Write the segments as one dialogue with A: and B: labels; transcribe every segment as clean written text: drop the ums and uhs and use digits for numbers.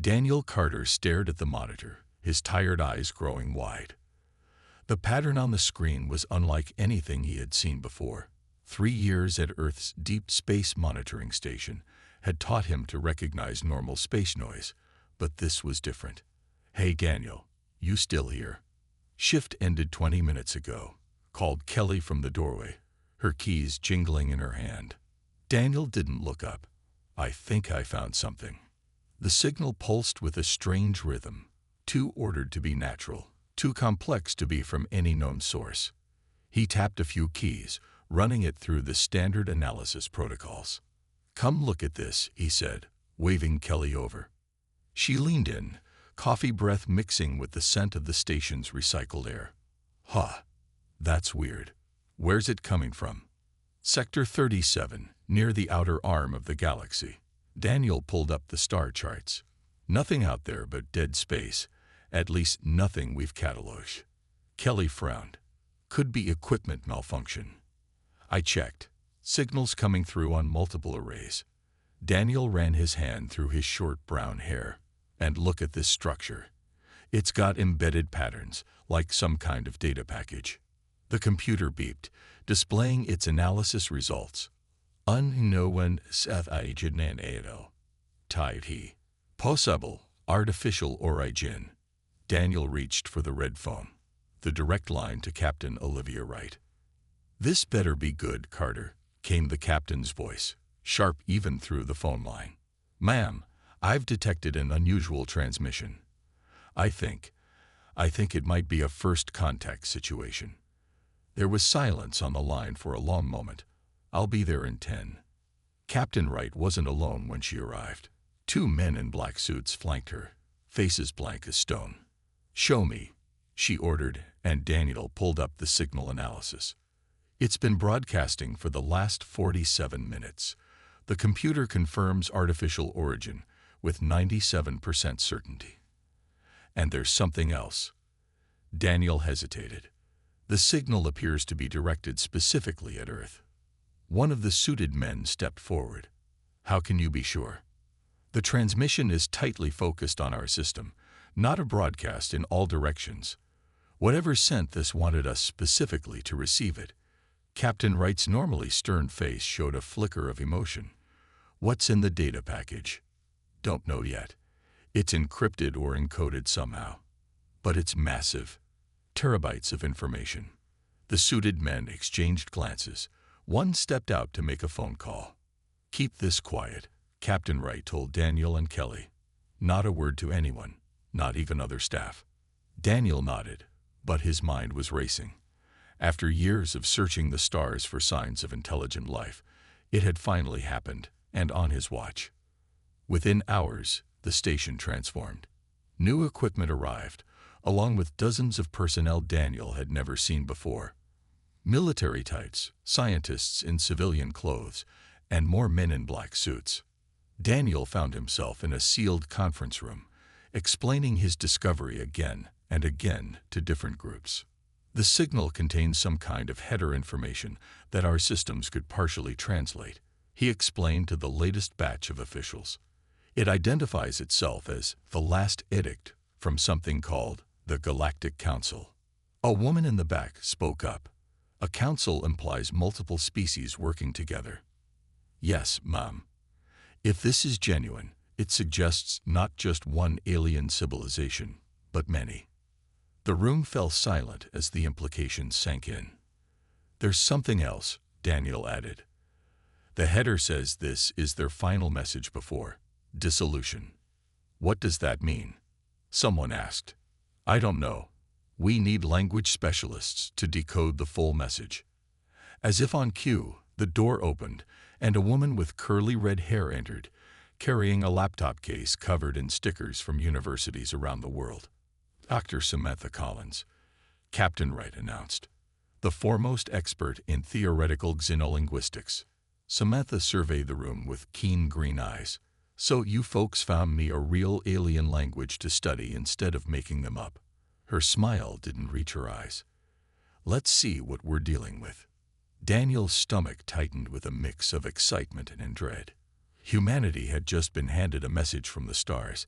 A: Daniel Carter stared at the monitor, his tired eyes growing wide. The pattern on the screen was unlike anything he had seen before. 3 years at Earth's Deep Space Monitoring Station had taught him to recognize normal space noise, but this was different. "Hey Daniel, you still here?" "Shift ended 20 minutes ago," called Kelly from the doorway, her keys jingling in her hand. Daniel didn't look up. "I think I found something." The signal pulsed with a strange rhythm, too ordered to be natural, too complex to be from any known source. He tapped a few keys, running it through the standard analysis protocols. "Come look at this," he said, waving Kelly over. She leaned in, coffee breath mixing with the scent of the station's recycled air. "Huh, that's weird. Where's it coming from?" "Sector 37, near the outer arm of the galaxy." Daniel pulled up the star charts. "Nothing out there but dead space, at least nothing we've cataloged." Kelly frowned. "Could be equipment malfunction." "I checked. Signals coming through on multiple arrays." Daniel ran his hand through his short brown hair. "And look at this structure. It's got embedded patterns, like some kind of data package." The computer beeped, displaying its analysis results. "Unknown origin. Type he. Possible artificial origin." Daniel reached for the red phone, the direct line to Captain Olivia Wright. "This better be good, Carter," came the captain's voice, sharp even through the phone line. "Ma'am, I've detected an unusual transmission. I think it might be a first contact situation." There was silence on the line for a long moment. "I'll be there in 10. Captain Wright wasn't alone when she arrived. 2 men in black suits flanked her, faces blank as stone. "Show me," she ordered, and Daniel pulled up the signal analysis. "It's been broadcasting for the last 47 minutes. The computer confirms artificial origin with 97% certainty. And there's something else." Daniel hesitated. "The signal appears to be directed specifically at Earth." One of the suited men stepped forward. "How can you be sure?" "The transmission is tightly focused on our system, not a broadcast in all directions. Whatever sent this wanted us specifically to receive it." Captain Wright's normally stern face showed a flicker of emotion. "What's in the data package?" "Don't know yet. It's encrypted or encoded somehow. But it's massive. Terabytes of information." The suited men exchanged glances. One stepped out to make a phone call. "Keep this quiet," Captain Wright told Daniel and Kelly. "Not a word to anyone, not even other staff." Daniel nodded, but his mind was racing. After years of searching the stars for signs of intelligent life, it had finally happened, and on his watch. Within hours, the station transformed. New equipment arrived, along with dozens of personnel Daniel had never seen before. Military types, scientists in civilian clothes, and more men in black suits. Daniel found himself in a sealed conference room, explaining his discovery again and again to different groups. The signal contained some kind of header information that our systems could partially translate, he explained to the latest batch of officials. It identifies itself as the last edict from something called the Galactic Council. A woman in the back spoke up. "A council implies multiple species working together." "Yes, Mom. If this is genuine, it suggests not just one alien civilization, but many." The room fell silent as the implications sank in. "There's something else," Daniel added. "The header says this is their final message before dissolution." "What does that mean?" someone asked. "I don't know. We need language specialists to decode the full message." As if on cue, the door opened, and a woman with curly red hair entered, carrying a laptop case covered in stickers from universities around the world. "Dr. Samantha Collins," Captain Wright announced, "the foremost expert in theoretical xenolinguistics." Samantha surveyed the room with keen green eyes. "So you folks found me a real alien language to study instead of making them up." Her smile didn't reach her eyes. "Let's see what we're dealing with." Daniel's stomach tightened with a mix of excitement and dread. Humanity had just been handed a message from the stars,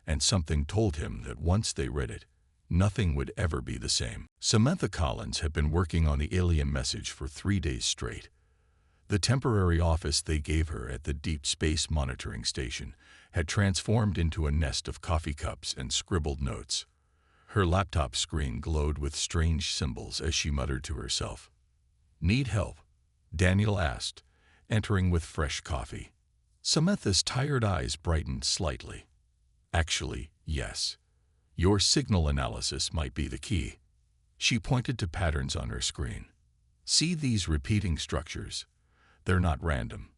A: and something told him that once they read it, nothing would ever be the same. Samantha Collins had been working on the alien message for 3 days straight. The temporary office they gave her at the Deep Space Monitoring Station had transformed into a nest of coffee cups and scribbled notes. Her laptop screen glowed with strange symbols as she muttered to herself. "Need help?" Daniel asked, entering with fresh coffee. Samantha's tired eyes brightened slightly. "Actually, yes. Your signal analysis might be the key." She pointed to patterns on her screen. "See these repeating structures? They're not random.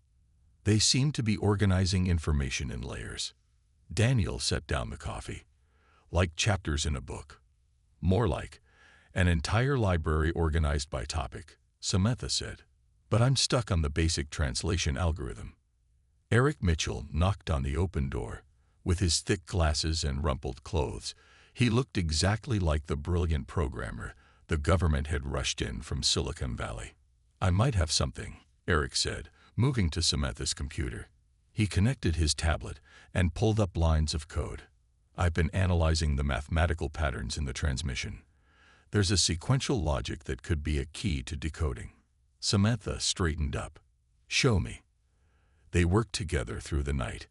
A: They seem to be organizing information in layers." Daniel set down the coffee. "Like chapters in a book." "More like an entire library organized by topic," Samantha said. "But I'm stuck on the basic translation algorithm." Eric Mitchell knocked on the open door. With his thick glasses and rumpled clothes, he looked exactly like the brilliant programmer the government had rushed in from Silicon Valley. "I might have something," Eric said, moving to Samantha's computer. He connected his tablet and pulled up lines of code. "I've been analyzing the mathematical patterns in the transmission. There's a sequential logic that could be a key to decoding." Samantha straightened up. "Show me." They worked together through the night,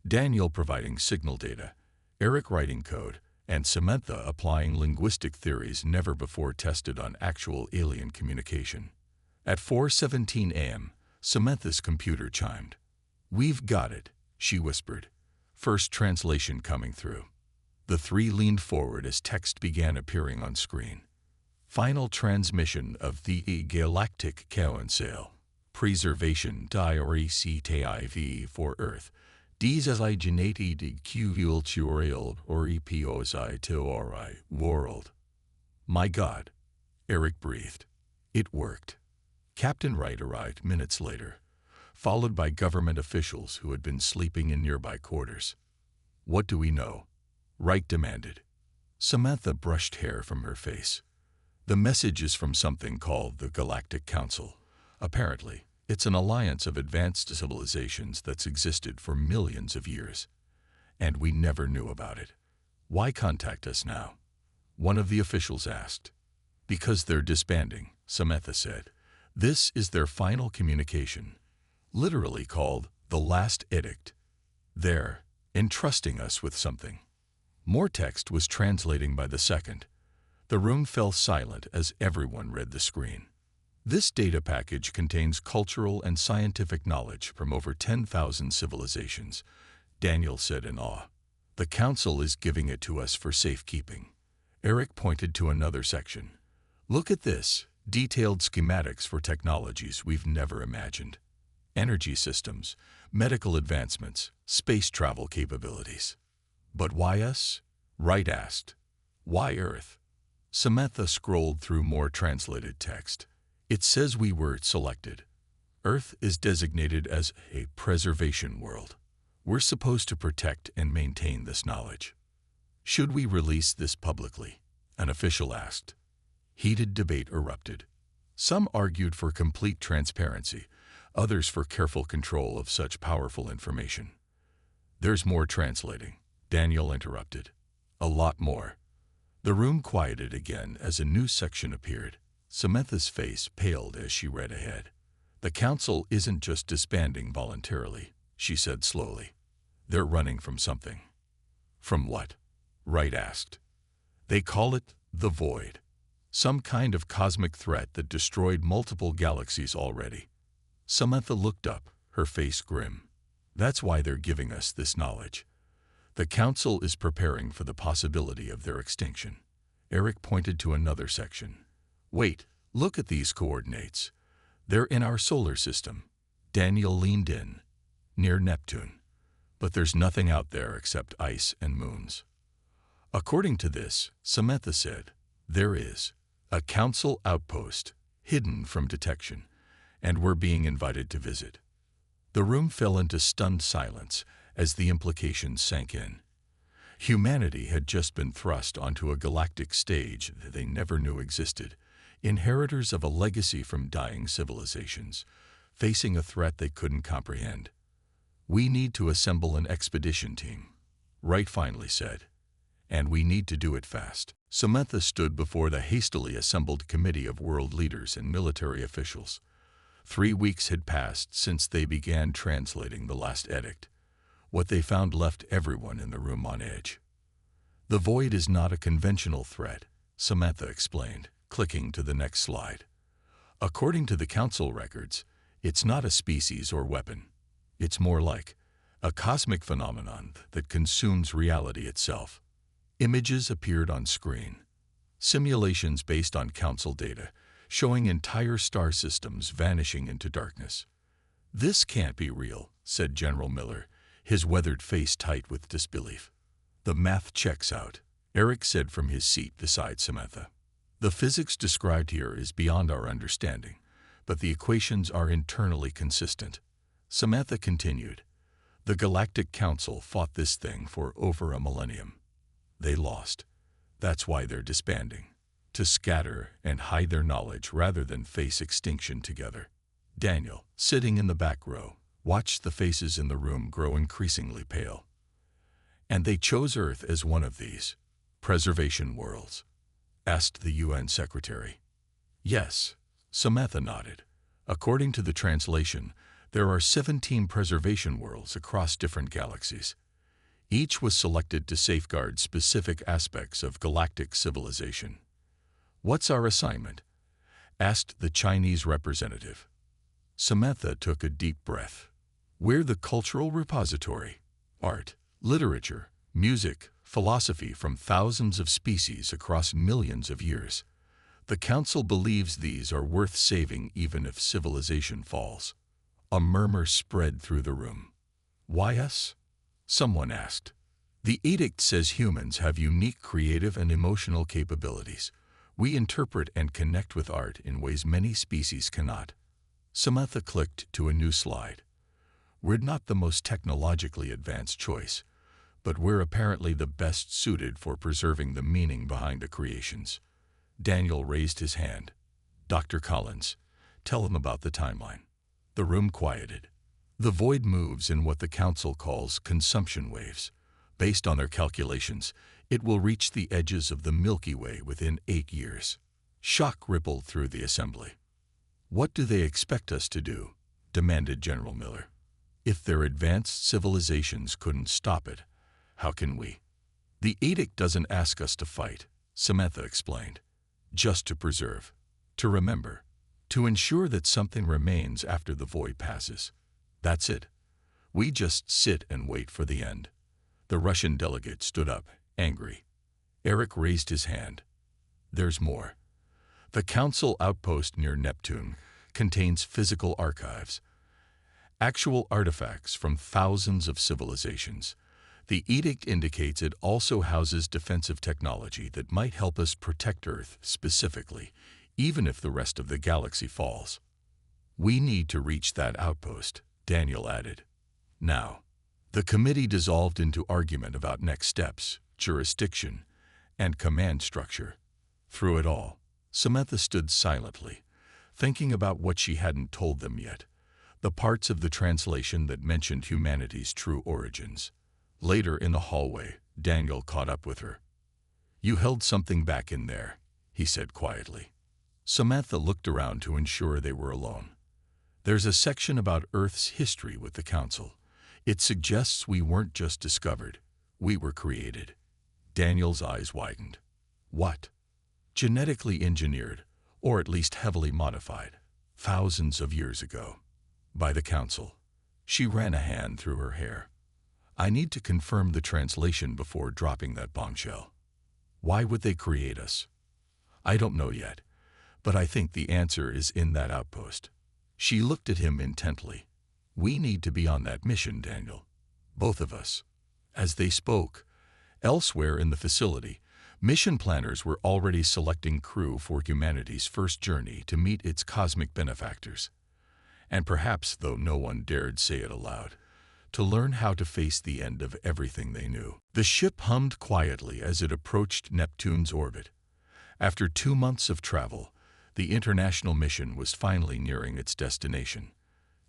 A: Daniel providing signal data, Eric writing code, and Samantha applying linguistic theories never before tested on actual alien communication. At 4:17 a.m., Samantha's computer chimed. "We've got it," she whispered. First translation coming through. The three leaned forward as text began appearing on screen. "Final transmission of the Galactic Council. Preservation diary CTIV for Earth. Designated cultural or EPOSI to RI world." "My God," Eric breathed. It worked. Captain Wright arrived minutes later, followed by government officials who had been sleeping in nearby quarters. "What do we know?" Wright demanded. Samantha brushed hair from her face. "The message is from something called the Galactic Council. Apparently, it's an alliance of advanced civilizations that's existed for millions of years. And we never knew about it. Why contact us now?" one of the officials asked. "Because they're disbanding," Samantha said. "This is their final communication, literally called the last edict. They're entrusting us with something." More text was translating by the second. The room fell silent as everyone read the screen. "This data package contains cultural and scientific knowledge from over 10,000 civilizations," Daniel said in awe. "The Council is giving it to us for safekeeping." Eric pointed to another section. "Look at this, detailed schematics for technologies we've never imagined. Energy systems, medical advancements, space travel capabilities." "But why us?" Wright asked. "Why Earth?" Samantha scrolled through more translated text. "It says we were selected. Earth is designated as a preservation world. We're supposed to protect and maintain this knowledge." "Should we release this publicly?" an official asked. Heated debate erupted. Some argued for complete transparency, others for careful control of such powerful information. "There's more translating," Daniel interrupted. "A lot more." The room quieted again as a new section appeared. Samantha's face paled as she read ahead. "The Council isn't just disbanding voluntarily," she said slowly. "They're running from something." "From what?" Wright asked. "They call it the Void. Some kind of cosmic threat that destroyed multiple galaxies already." Samantha looked up, her face grim. "That's why they're giving us this knowledge. The Council is preparing for the possibility of their extinction." Eric pointed to another section. "Wait, look at these coordinates. They're in our solar system." Daniel leaned in, near Neptune. "But there's nothing out there except ice and moons." "According to this," Samantha said, "there is a Council outpost, hidden from detection, and we're being invited to visit." The room fell into stunned silence as the implications sank in. Humanity had just been thrust onto a galactic stage that they never knew existed, inheritors of a legacy from dying civilizations, facing a threat they couldn't comprehend. "We need to assemble an expedition team," Wright finally said. And we need to do it fast. Samantha stood before the hastily assembled committee of world leaders and military officials. 3 weeks had passed since they began translating the last edict. What they found left everyone in the room on edge. The void is not a conventional threat, Samantha explained, clicking to the next slide. According to the council records, it's not a species or weapon. It's more like a cosmic phenomenon that consumes reality itself. Images appeared on screen. Simulations based on council data, showing entire star systems vanishing into darkness. This can't be real, said General Miller, his weathered face tight with disbelief. The math checks out, Eric said from his seat beside Samantha. The physics described here is beyond our understanding, but the equations are internally consistent. Samantha continued. The Galactic Council fought this thing for over a millennium. They lost. That's why they're disbanding. To scatter and hide their knowledge rather than face extinction together. Daniel, sitting in the back row, watched the faces in the room grow increasingly pale. And they chose Earth as one of these preservation worlds? Asked the UN Secretary. Yes, Samantha nodded. According to the translation, there are 17 preservation worlds across different galaxies. Each was selected to safeguard specific aspects of galactic civilization. What's our assignment? Asked the Chinese representative. Samantha took a deep breath. We're the cultural repository. Art, literature, music, philosophy from thousands of species across millions of years. The Council believes these are worth saving even if civilization falls. A murmur spread through the room. Why us? Someone asked. The edict says humans have unique creative and emotional capabilities. We interpret and connect with art in ways many species cannot. Samantha clicked to a new slide. We're not the most technologically advanced choice, but we're apparently the best suited for preserving the meaning behind the creations. Daniel raised his hand. Dr. Collins, tell him about the timeline. The room quieted. The void moves in what the Council calls consumption waves. Based on their calculations, it will reach the edges of the Milky Way within 8 years. Shock rippled through the assembly. What do they expect us to do? Demanded General Miller. If their advanced civilizations couldn't stop it, how can we? The edict doesn't ask us to fight, Samantha explained. Just to preserve, to remember, to ensure that something remains after the void passes. That's it. We just sit and wait for the end. The Russian delegate stood up, angry. Eric raised his hand. There's more. The Council outpost near Neptune contains physical archives, actual artifacts from thousands of civilizations. The edict indicates it also houses defensive technology that might help us protect Earth specifically, even if the rest of the galaxy falls. We need to reach that outpost, Daniel added. Now, the committee dissolved into argument about next steps, jurisdiction, and command structure. Through it all, Samantha stood silently, thinking about what she hadn't told them yet, the parts of the translation that mentioned humanity's true origins. Later in the hallway, Daniel caught up with her. You held something back in there, he said quietly. Samantha looked around to ensure they were alone. There's a section about Earth's history with the Council. It suggests we weren't just discovered, we were created. Daniel's eyes widened. What? Genetically engineered, or at least heavily modified, thousands of years ago. By the Council. She ran a hand through her hair. I need to confirm the translation before dropping that bombshell. Why would they create us? I don't know yet, but I think the answer is in that outpost. She looked at him intently. We need to be on that mission, Daniel. Both of us. As they spoke, elsewhere in the facility, mission planners were already selecting crew for humanity's first journey to meet its cosmic benefactors. And perhaps, though no one dared say it aloud, to learn how to face the end of everything they knew. The ship hummed quietly as it approached Neptune's orbit. After 2 months of travel, the international mission was finally nearing its destination.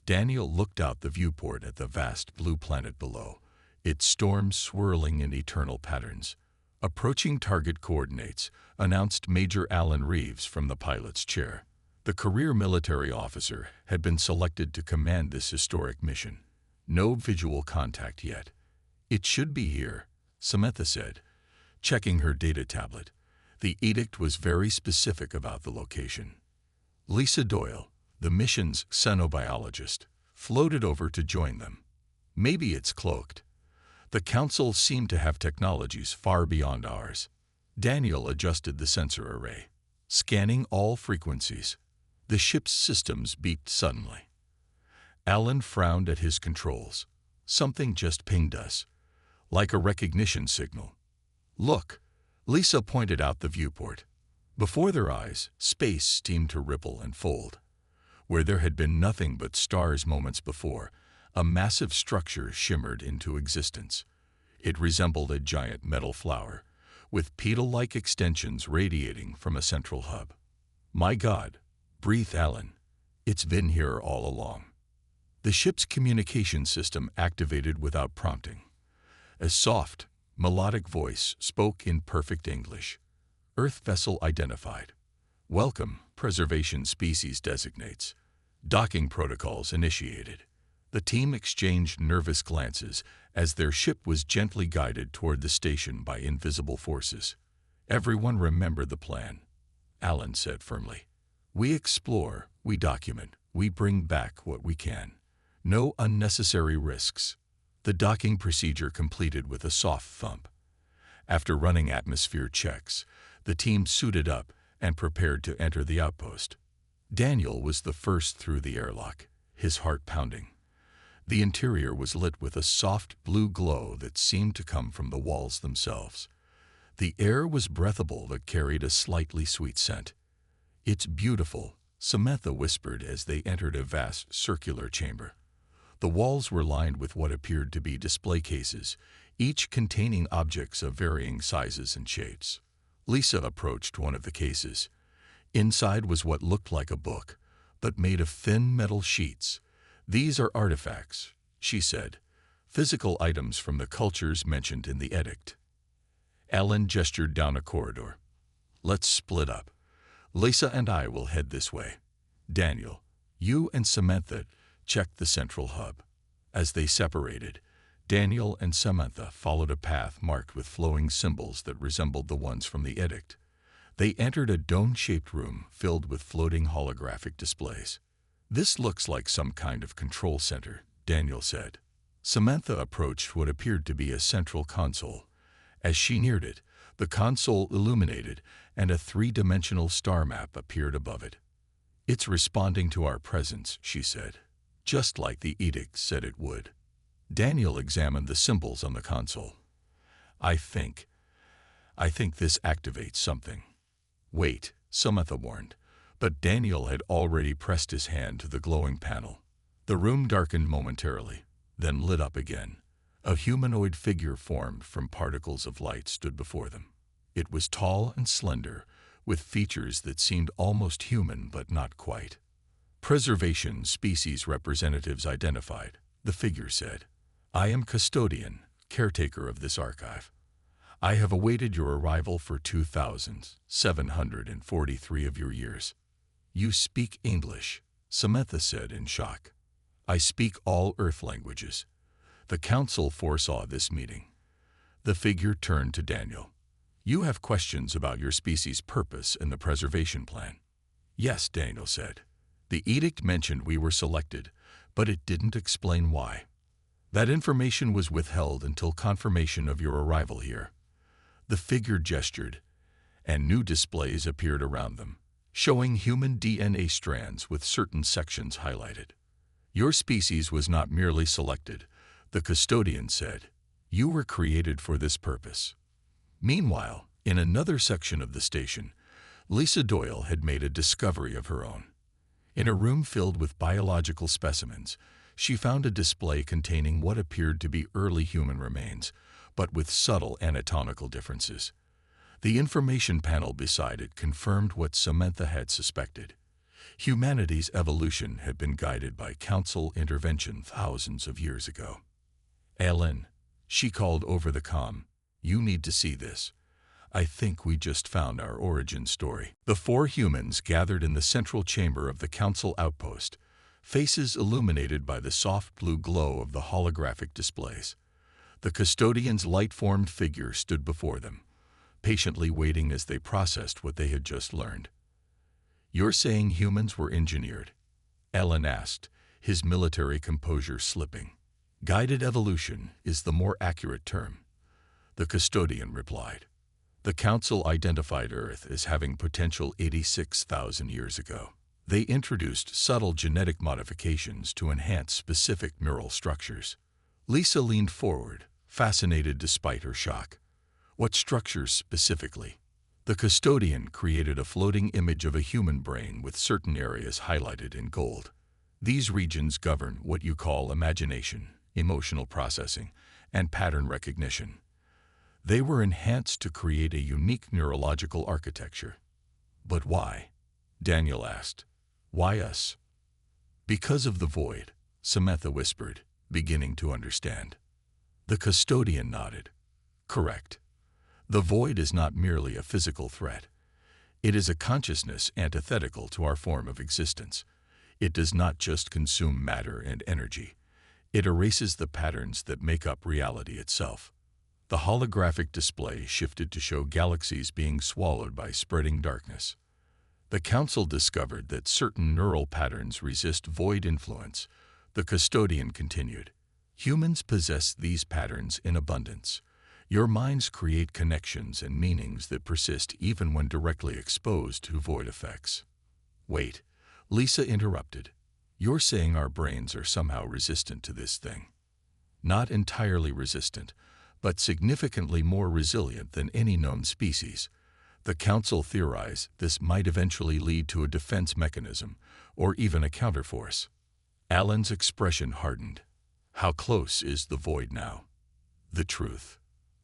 A: Daniel looked out the viewport at the vast blue planet below, its storms swirling in eternal patterns. Approaching target coordinates, announced Major Alan Reeves from the pilot's chair. The career military officer had been selected to command this historic mission. No visual contact yet. It should be here, Samantha said, checking her data tablet. The edict was very specific about the location. Lisa Doyle, the mission's xenobiologist, floated over to join them. Maybe it's cloaked. The Council seemed to have technologies far beyond ours. Daniel adjusted the sensor array, scanning all frequencies. The ship's systems beeped suddenly. Alan frowned at his controls. Something just pinged us, like a recognition signal. Look, Lisa pointed out the viewport. Before their eyes, space seemed to ripple and fold. Where there had been nothing but stars moments before, a massive structure shimmered into existence. It resembled a giant metal flower, with petal-like extensions radiating from a central hub. My God, breathed Alan. It's been here all along. The ship's communication system activated without prompting. A soft, melodic voice spoke in perfect English. Earth vessel identified. Welcome, preservation species designates. Docking protocols initiated. The team exchanged nervous glances as their ship was gently guided toward the station by invisible forces. Everyone remembered the plan, Alan said firmly. We explore, we document, we bring back what we can. No unnecessary risks. The docking procedure completed with a soft thump. After running atmosphere checks, the team suited up and prepared to enter the outpost. Daniel was the first through the airlock, his heart pounding. The interior was lit with a soft blue glow that seemed to come from the walls themselves. The air was breathable but carried a slightly sweet scent. It's beautiful, Samantha whispered as they entered a vast circular chamber. The walls were lined with what appeared to be display cases, each containing objects of varying sizes and shapes. Lisa approached one of the cases. Inside was what looked like a book, but made of thin metal sheets. These are artifacts, she said, physical items from the cultures mentioned in the Edict. Alan gestured down a corridor. Let's split up. Lisa and I will head this way. Daniel, you and Samantha check the central hub. As they separated, Daniel and Samantha followed a path marked with flowing symbols that resembled the ones from the Edict. They entered a dome-shaped room filled with floating holographic displays. This looks like some kind of control center, Daniel said. Samantha approached what appeared to be a central console. As she neared it, the console illuminated and a three-dimensional star map appeared above it. It's responding to our presence, she said, just like the edict said it would. Daniel examined the symbols on the console. I think this activates something. Wait, Samantha warned. But Daniel had already pressed his hand to the glowing panel. The room darkened momentarily, then lit up again. A humanoid figure formed from particles of light stood before them. It was tall and slender, with features that seemed almost human but not quite. Preservation species representatives identified, the figure said. I am custodian, caretaker of this archive. I have awaited your arrival for 2,743 of your years. You speak English, Samantha said in shock. I speak all Earth languages. The Council foresaw this meeting. The figure turned to Daniel. You have questions about your species' purpose and the preservation plan. Yes, Daniel said. The edict mentioned we were selected, but it didn't explain why. That information was withheld until confirmation of your arrival here. The figure gestured, and new displays appeared around them, showing human DNA strands with certain sections highlighted. Your species was not merely selected, the custodian said. You were created for this purpose. Meanwhile, in another section of the station, Lisa Doyle had made a discovery of her own. In a room filled with biological specimens, she found a display containing what appeared to be early human remains, but with subtle anatomical differences. The information panel beside it confirmed what Samantha had suspected. Humanity's evolution had been guided by council intervention thousands of years ago. Alan, She called over the comm. "You need to see this. I think we just found our origin story." The four humans gathered in the central chamber of the council outpost, faces illuminated by the soft blue glow of the holographic displays. The custodian's light-formed figure stood before them, patiently waiting as they processed what they had just learned. "You're saying humans were engineered?" Alan asked, his military composure slipping. "Guided evolution is the more accurate term," the custodian replied. "The Council identified Earth as having potential 86,000 years ago. They introduced subtle genetic modifications to enhance specific neural structures." Lisa leaned forward, fascinated despite her shock. "What structures specifically?" The custodian created a floating image of a human brain with certain areas highlighted in gold. "These regions govern what you call imagination, emotional processing, and pattern recognition. They were enhanced to create a unique neurological architecture." "But why?" Daniel asked. "Why us?" "Because of the void," Samantha whispered, beginning to understand. The custodian nodded. "Correct. The void is not merely a physical threat. It is a consciousness antithetical to our form of existence. It does not just consume matter and energy. It erases the patterns that make up reality itself." The holographic display shifted to show galaxies being swallowed by spreading darkness. The Council discovered that certain neural patterns resist void influence. The custodian continued. "Humans possess these patterns in abundance. Your minds create connections and meanings that persist even when directly exposed to void effects." "Wait," Lisa interrupted. "You're saying our brains are somehow resistant to this thing?" "Not entirely resistant, but significantly more resilient than any known species. The Council theorized this might eventually lead to a defense mechanism, or even a counterforce." Alan's expression hardened. "How close is the void now?" "The truth."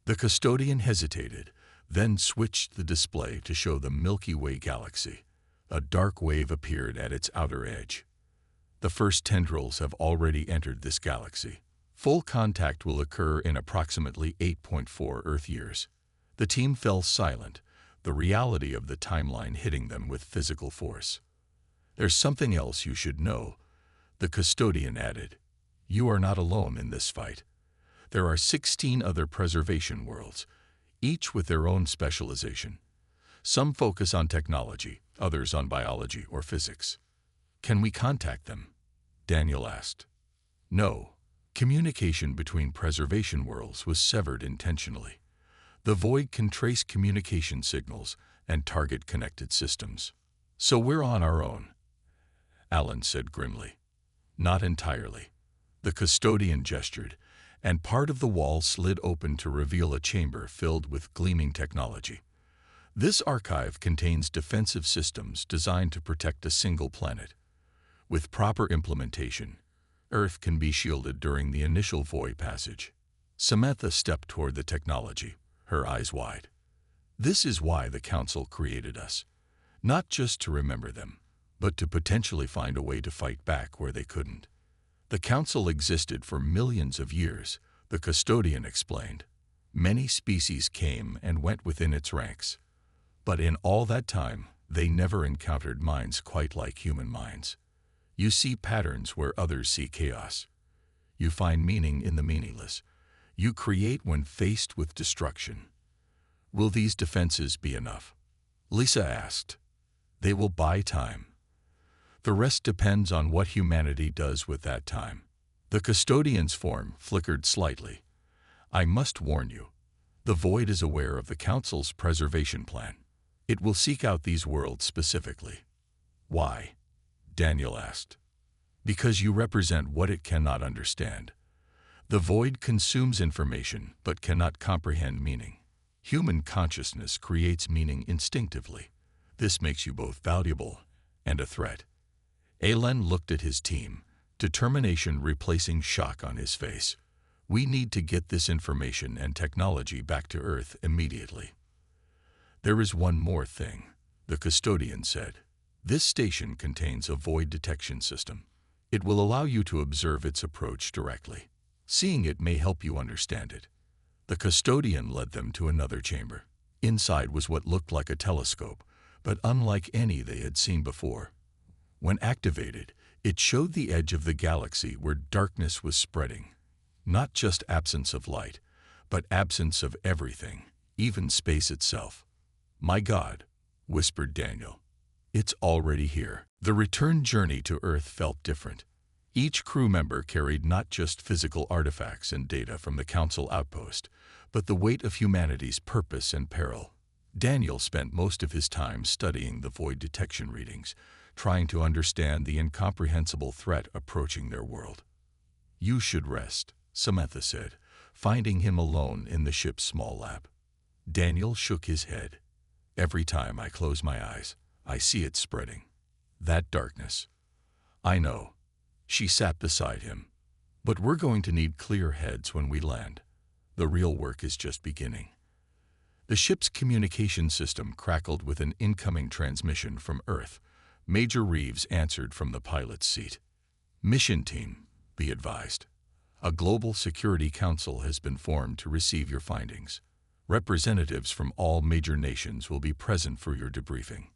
A: The custodian hesitated, then switched the display to show the Milky Way galaxy. A dark wave appeared at its outer edge. "The first tendrils have already entered this galaxy. Full contact will occur in approximately 8.4 Earth years." The team fell silent, the reality of the timeline hitting them with physical force. "There's something else you should know," the custodian added. "You are not alone in this fight. There are 16 other preservation worlds, each with their own specialization. Some focus on technology, others on biology or physics." "Can we contact them?" Daniel asked. "No. Communication between preservation worlds was severed intentionally. The void can trace communication signals and target connected systems. So we're on our own," Alan said grimly. "Not entirely." The custodian gestured, and part of the wall slid open to reveal a chamber filled with gleaming technology. "This archive contains defensive systems designed to protect a single planet. With proper implementation, Earth can be shielded during the initial void passage." Samantha stepped toward the technology, her eyes wide. "This is why the Council created us. Not just to remember them, but to potentially find a way to fight back where they couldn't." "The Council existed for millions of years," the custodian explained. "Many species came and went within its ranks. But in all that time, they never encountered minds quite like human minds. You see patterns where others see chaos. You find meaning in the meaningless. You create when faced with destruction. Will these defenses be enough?" Lisa asked. "They will buy time. The rest depends on what humanity does with that time." The custodian's form flickered slightly. "I must warn you, the void is aware of the Council's preservation plan. It will seek out these worlds specifically." "Why?" Daniel asked. "Because you represent what it cannot understand. The void consumes information but cannot comprehend meaning. Human consciousness creates meaning instinctively. This makes you both valuable and a threat." Alan looked at his team, determination replacing shock on his face. "We need to get this information and technology back to Earth immediately." "There is one more thing," the custodian said. "This station contains a void detection system. It will allow you to observe its approach directly. Seeing it may help you understand it. The custodian led them to another chamber. Inside was what looked like a telescope, but unlike any they had seen before. When activated, it showed the edge of the galaxy where darkness was spreading. Not just absence of light, but absence of everything, even space itself. "My God," whispered Daniel. "It's already here." The return journey to Earth felt different. Each crew member carried not just physical artifacts and data from the Council outpost, but the weight of humanity's purpose and peril. Daniel spent most of his time studying the void detection readings, trying to understand the incomprehensible threat approaching their world. "You should rest," Samantha said, finding him alone in the ship's small lab. Daniel shook his head. "Every time I close my eyes, I see it spreading. That darkness." "I know." She sat beside him. "But we're going to need clear heads when we land. The real work is just beginning." The ship's communication system crackled with an incoming transmission from Earth. Major Reeves answered from the pilot's seat. "Mission team," be advised. "A global security council has been formed to receive your findings. Representatives from all major nations will be present for your debriefing."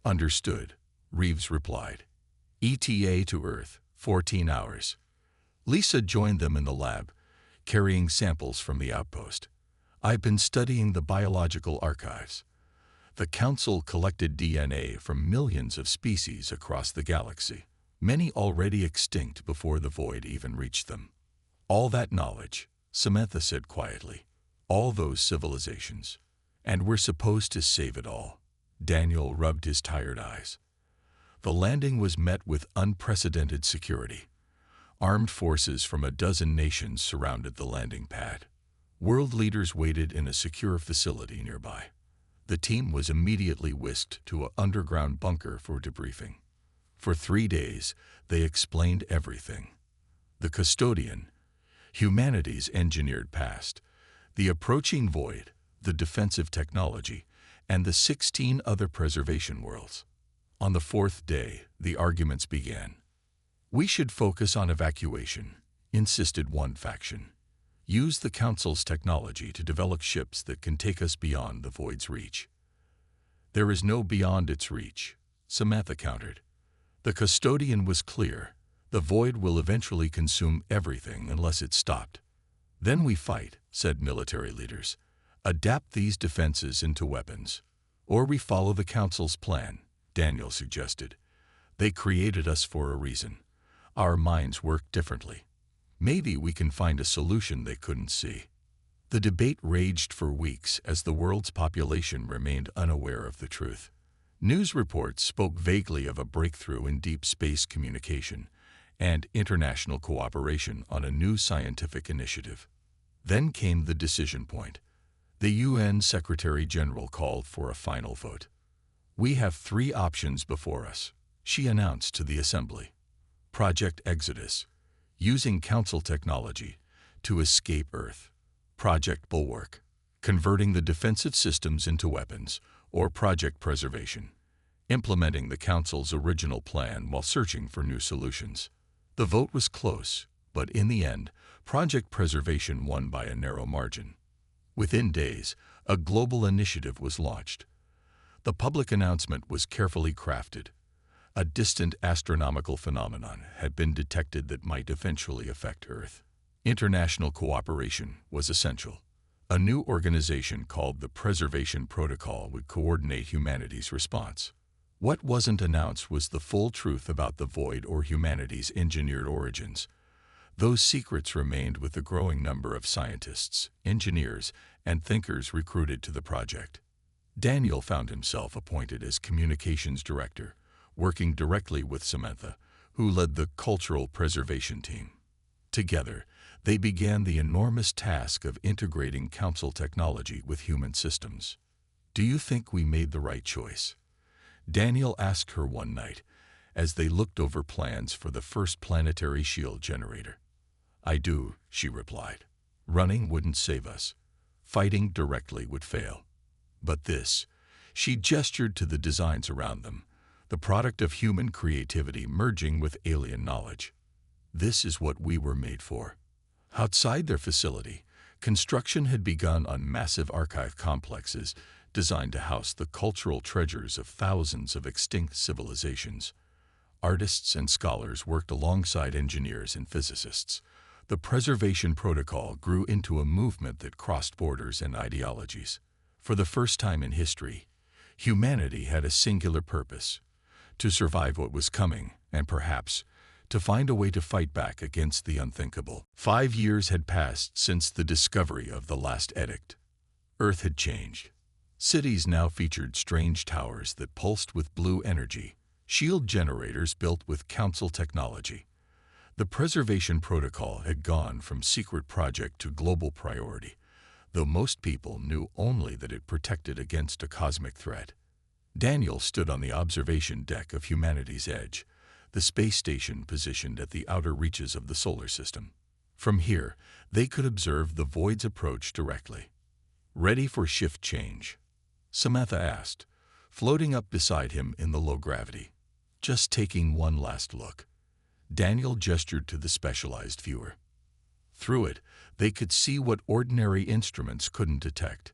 A: "Understood," Reeves replied. "ETA to Earth, 14 hours. Lisa joined them in the lab, carrying samples from the outpost. "I've been studying the biological archives. The Council collected DNA from millions of species across the galaxy, many already extinct before the void even reached them. All that knowledge," Samantha said quietly, "all those civilizations. And we're supposed to save it all." Daniel rubbed his tired eyes. The landing was met with unprecedented security. Armed forces from a dozen nations surrounded the landing pad. World leaders waited in a secure facility nearby. The team was immediately whisked to an underground bunker for debriefing. For 3 days, they explained everything. The custodian, humanity's engineered past, the approaching void, the defensive technology, and the 16 other preservation worlds. On the 4th day, the arguments began. "We should focus on evacuation," insisted one faction. "Use the Council's technology to develop ships that can take us beyond the void's reach." "There is no beyond its reach," Samantha countered. The custodian was clear. "The void will eventually consume everything unless it's stopped." "Then we fight," said military leaders. "Adapt these defenses into weapons. Or we follow the Council's plan," Daniel suggested. "They created us for a reason. Our minds work differently. Maybe we can find a solution they couldn't see." The debate raged for weeks as the world's population remained unaware of the truth. News reports spoke vaguely of a breakthrough in deep space communication and international cooperation on a new scientific initiative. Then came the decision point. The UN Secretary-General called for a final vote. "We have 3 options before us," she announced to the Assembly. Project Exodus, using Council technology to escape Earth. Project Bulwark, converting the defensive systems into weapons, or Project Preservation, implementing the Council's original plan while searching for new solutions. The vote was close, but in the end, Project Preservation won by a narrow margin. Within days, a global initiative was launched. The public announcement was carefully crafted. A distant astronomical phenomenon had been detected that might eventually affect Earth. International cooperation was essential. A new organization called the Preservation Protocol would coordinate humanity's response. What wasn't announced was the full truth about the void or humanity's engineered origins. Those secrets remained with the growing number of scientists, engineers, and thinkers recruited to the project. Daniel found himself appointed as communications director, working directly with Samantha, who led the cultural preservation team. Together, they began the enormous task of integrating Council technology with human systems. "Do you think we made the right choice?" Daniel asked her one night, as they looked over plans for the first planetary shield generator. "I do," she replied. "Running wouldn't save us. Fighting directly would fail. But this," she gestured to the designs around them, the product of human creativity merging with alien knowledge. "This is what we were made for." Outside their facility, Construction had begun on massive archive complexes designed to house the cultural treasures of thousands of extinct civilizations. Artists and scholars worked alongside engineers and physicists. The preservation protocol grew into a movement that crossed borders and ideologies. For the first time in history, humanity had a singular purpose: to survive what was coming, and perhaps to find a way to fight back against the unthinkable. 5 years had passed since the discovery of the last edict. Earth had changed. Cities now featured strange towers that pulsed with blue energy, shield generators built with council technology. The preservation protocol had gone from secret project to global priority, though most people knew only that it protected against a cosmic threat. Daniel stood on the observation deck of humanity's Edge, the space station positioned at the outer reaches of the solar system. From here, they could observe the void's approach directly. "Ready for shift change?" Samantha asked, floating up beside him in the low gravity. "Just taking one last look." Daniel gestured to the specialized viewer. Through it, they could see what ordinary instruments couldn't detect: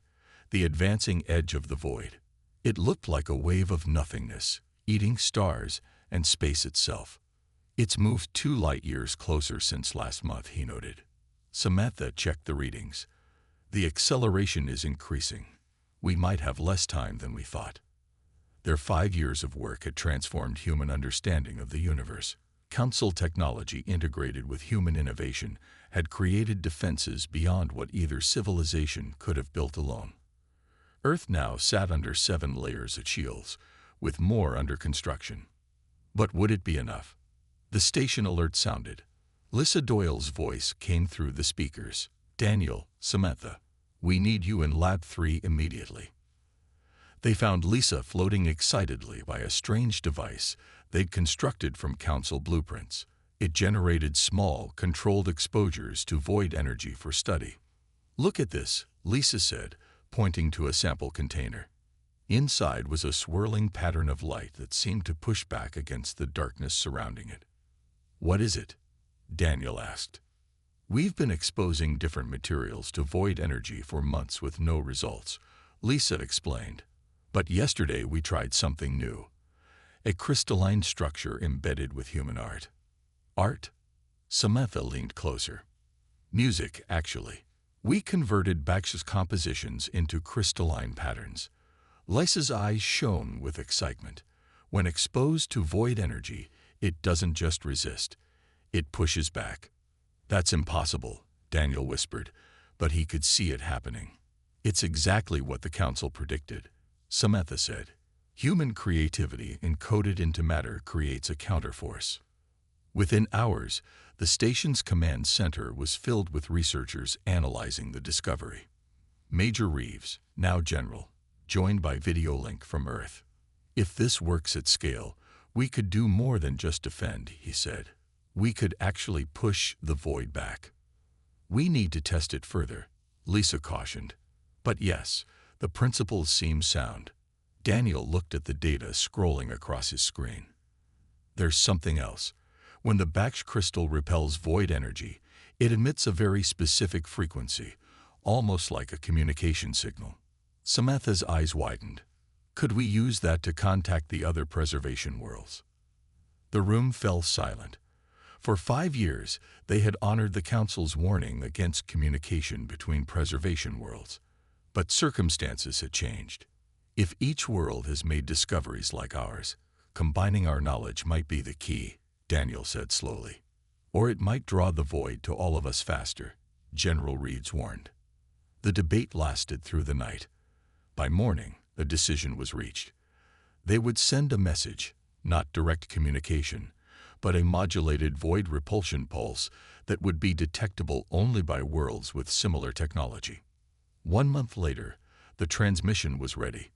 A: the advancing edge of the void. It looked like a wave of nothingness, eating stars and space itself. "It's moved 2 light-years closer since last month," he noted. Samantha checked the readings. "The acceleration is increasing. We might have less time than we thought." Their 5 years of work had transformed human understanding of the universe. Council technology integrated with human innovation had created defenses beyond what either civilization could have built alone. Earth now sat under 7 layers of shields, with more under construction. But would it be enough? The station alert sounded. Lisa Doyle's voice came through the speakers. "Daniel, Samantha, we need you in Lab 3 immediately." They found Lisa floating excitedly by a strange device they'd constructed from council blueprints. It generated small, controlled exposures to void energy for study. "Look at this," Lisa said, pointing to a sample container. Inside was a swirling pattern of light that seemed to push back against the darkness surrounding it. "What is it?" Daniel asked. "We've been exposing different materials to void energy for months with no results," Lisa explained. "But yesterday we tried something new. A crystalline structure embedded with human art." "Art?" Samantha leaned closer. "Music, actually. We converted Bach's compositions into crystalline patterns." Lisa's eyes shone with excitement. "When exposed to void energy, it doesn't just resist. It pushes back." "That's impossible," Daniel whispered, but he could see it happening. "It's exactly what the council predicted," Samantha said. "Human creativity encoded into matter creates a counterforce." Within hours, the station's command center was filled with researchers analyzing the discovery. Major Reeves, now General, joined by video link from Earth. "If this works at scale, we could do more than just defend," he said. "We could actually push the void back." "We need to test it further," Lisa cautioned. "But yes, the principles seem sound." Daniel looked at the data scrolling across his screen. "There's something else. When the Bach crystal repels void energy, it emits a very specific frequency, almost like a communication signal." Samantha's eyes widened. "Could we use that to contact the other preservation worlds?" The room fell silent. For 5 years, they had honored the Council's warning against communication between preservation worlds. But circumstances had changed. If each world has made discoveries like ours, combining our knowledge might be the key, Daniel said slowly. "Or it might draw the void to all of us faster," General Reeves warned. The debate lasted through the night. By morning, a decision was reached. They would send a message, not direct communication, but a modulated void repulsion pulse that would be detectable only by worlds with similar technology. 1 month later, the transmission was ready.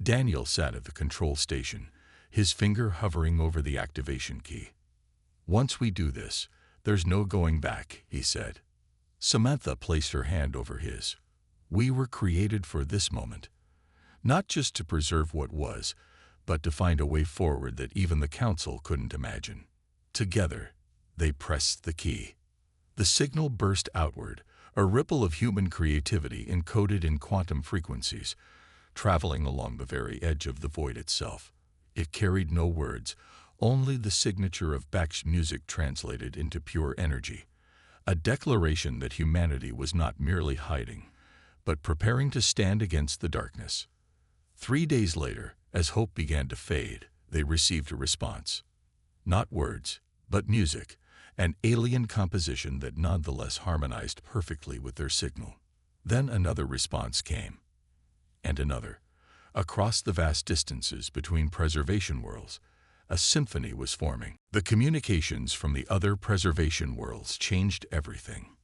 A: Daniel sat at the control station, his finger hovering over the activation key. "Once we do this, there's no going back," he said. Samantha placed her hand over his. "We were created for this moment. Not just to preserve what was, but to find a way forward that even the Council couldn't imagine." Together, they pressed the key. The signal burst outward, a ripple of human creativity encoded in quantum frequencies, traveling along the very edge of the void itself. It carried no words, only the signature of Bach's music translated into pure energy, a declaration that humanity was not merely hiding, but preparing to stand against the darkness. 3 days later, as hope began to fade, they received a response. Not words, but music, an alien composition that nonetheless harmonized perfectly with their signal. Then another response came, and another. Across the vast distances between preservation worlds, a symphony was forming. The communications from the other preservation worlds changed everything.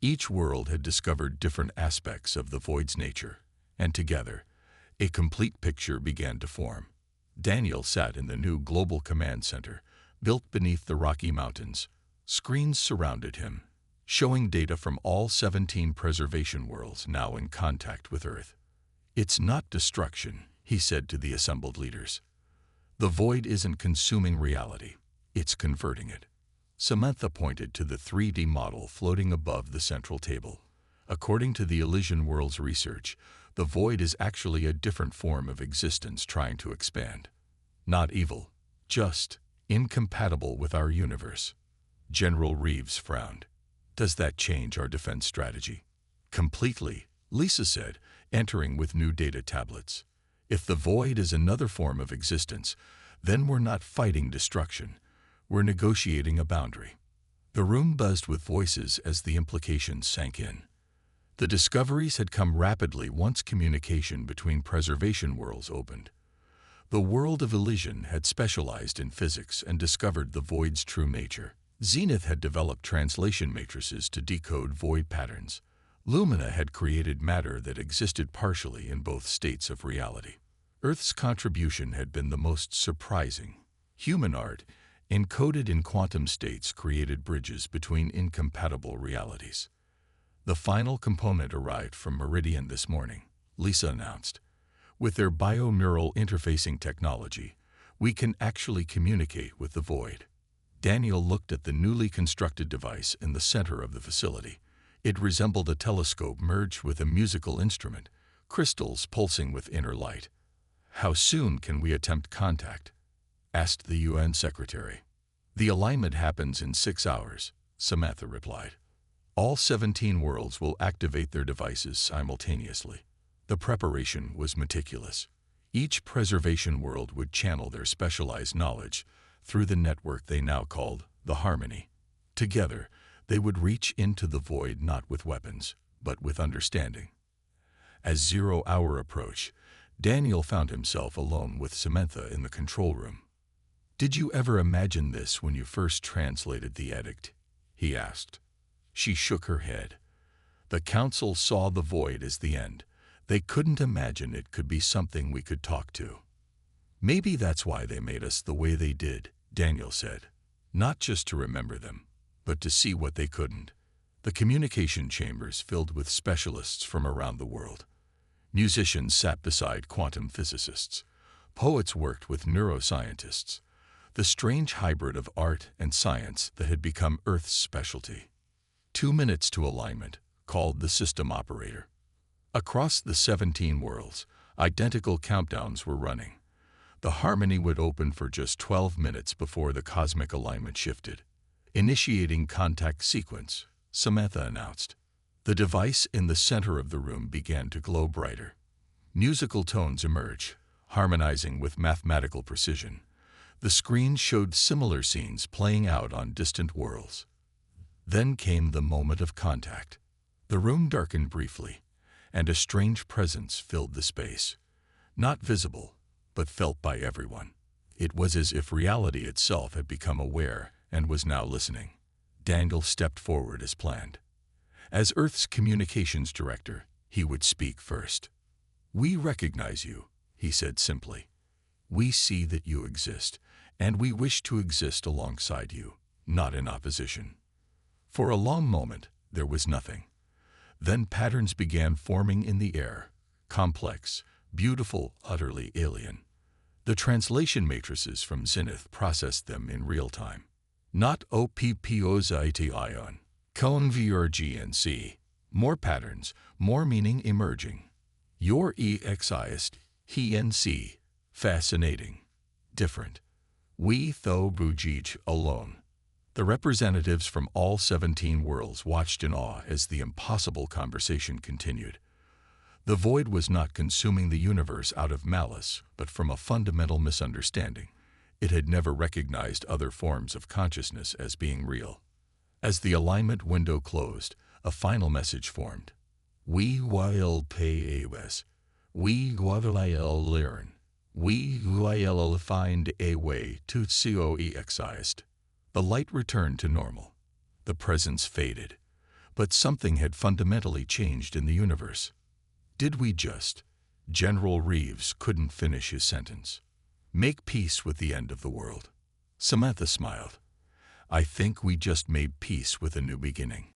A: Each world had discovered different aspects of the void's nature, and together, a complete picture began to form. Daniel sat in the new global command center, built beneath the Rocky Mountains. Screens surrounded him, showing data from all 17 preservation worlds now in contact with Earth. "It's not destruction," he said to the assembled leaders. "The void isn't consuming reality, it's converting it." Samantha pointed to the 3D model floating above the central table. According to the Elysian World's research, the void is actually a different form of existence trying to expand. Not evil, just incompatible with our universe. General Reeves frowned. "Does that change our defense strategy?" "Completely," Lisa said, entering with new data tablets. "If the void is another form of existence, then we're not fighting destruction. We're negotiating a boundary." The room buzzed with voices as the implications sank in. The discoveries had come rapidly once communication between preservation worlds opened. The world of Elysian had specialized in physics and discovered the void's true nature. Zenith had developed translation matrices to decode void patterns. Lumina had created matter that existed partially in both states of reality. Earth's contribution had been the most surprising. Human art, encoded in quantum states, created bridges between incompatible realities. "The final component arrived from Meridian this morning," Lisa announced. "With their bioneural interfacing technology, we can actually communicate with the void." Daniel looked at the newly constructed device in the center of the facility. It resembled a telescope merged with a musical instrument, crystals pulsing with inner light. "How soon can we attempt contact?" asked the UN secretary. "The alignment happens in 6 hours," Samantha replied. "All 17 worlds will activate their devices simultaneously." The preparation was meticulous. Each preservation world would channel their specialized knowledge through the network they now called the Harmony. Together, they would reach into the void not with weapons, but with understanding. As 0 hour approached, Daniel found himself alone with Samantha in the control room. "Did you ever imagine this when you first translated the Edict?" he asked. She shook her head. "The Council saw the void as the end. They couldn't imagine it could be something we could talk to." "Maybe that's why they made us the way they did," Daniel said. "Not just to remember them, but to see what they couldn't." The communication chambers filled with specialists from around the world. Musicians sat beside quantum physicists. Poets worked with neuroscientists. The strange hybrid of art and science that had become Earth's specialty. 2 minutes to alignment, called the system operator. Across the 17 worlds, identical countdowns were running. The Harmony would open for just 12 minutes before the cosmic alignment shifted. "Initiating contact sequence," Samantha announced. The device in the center of the room began to glow brighter. Musical tones emerged, harmonizing with mathematical precision. The screen showed similar scenes playing out on distant worlds. Then came the moment of contact. The room darkened briefly, and a strange presence filled the space. Not visible, but felt by everyone. It was as if reality itself had become aware and was now listening. Daniel stepped forward as planned. As Earth's communications director, he would speak first. "We recognize you," he said simply. "We see that you exist, and we wish to exist alongside you, not in opposition." For a long moment, there was nothing. Then patterns began forming in the air, complex, beautiful, utterly alien. The translation matrices from Zenith processed them in real time. "Not OPPOZITION, CONVRGNC," More patterns, more meaning emerging. Your exist, he and see. Fascinating. Different. We tho brujij alone. The representatives from all 17 worlds watched in awe as the impossible conversation continued. The void was not consuming the universe out of malice, but from a fundamental misunderstanding. It had never recognized other forms of consciousness as being real. As the alignment window closed, a final message formed. We will pay us. We will learn. We will find a way to coexist. The light returned to normal. The presence faded. But something had fundamentally changed in the universe. Did we just? General Reeves couldn't finish his sentence. Make peace with the end of the world. Samantha smiled. I think we just made peace with a new beginning.